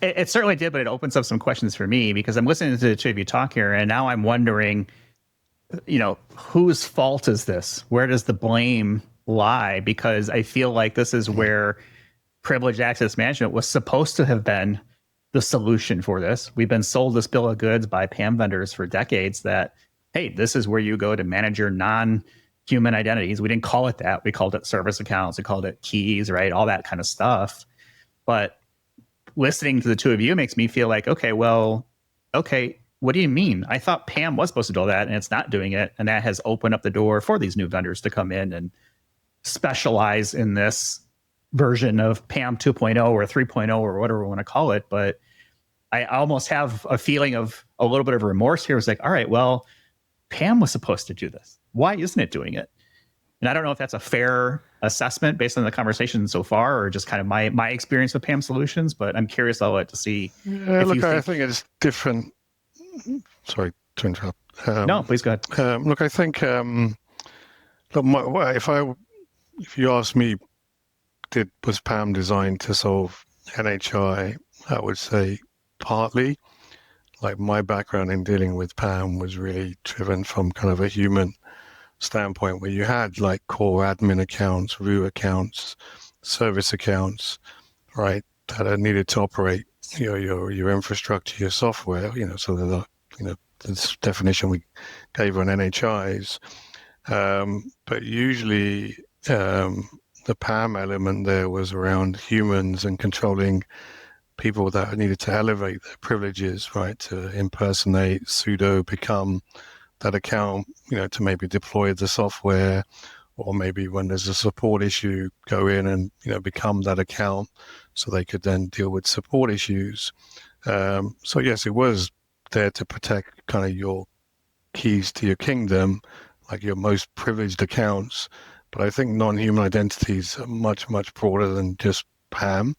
It certainly did, but it opens up some questions for me because I'm listening to the two of you talk here, and now I'm wondering, whose fault is this? Where does the blame lie? Because I feel like this is where privileged access management was supposed to have been the solution for this. We've been sold this bill of goods by PAM vendors for decades that, hey, this is where you go to manage your non-human identities. We didn't call it that. We called it service accounts. We called it keys, right? All that kind of stuff. But listening to the two of you makes me feel like, okay, what do you mean? I thought PAM was supposed to do that and it's not doing it. And that has opened up the door for these new vendors to come in and specialize in this version of PAM 2.0 or 3.0 or whatever we want to call it. But I almost have a feeling of a little bit of remorse here. It's like, all right, well, PAM was supposed to do this. Why isn't it doing it? And I don't know if that's a fair assessment based on the conversation so far, or just kind of my experience with PAM solutions. But I'm curious to see. I think it's different. Sorry to interrupt. No, please go ahead. I think if you ask me, was PAM designed to solve NHI? I would say partly. Like my background in dealing with PAM was really driven from kind of a human standpoint, where you had like core admin accounts, root accounts, service accounts, right, that are needed to operate your infrastructure, your software. So this definition we gave on NHIs, but usually the PAM element there was around humans and controlling people that needed to elevate their privileges, right, to impersonate, pseudo become that account, to maybe deploy the software, or maybe when there's a support issue, go in and, become that account so they could then deal with support issues. So yes, it was there to protect kind of your keys to your kingdom, like your most privileged accounts. But I think non-human identities are much, much broader than just PAM.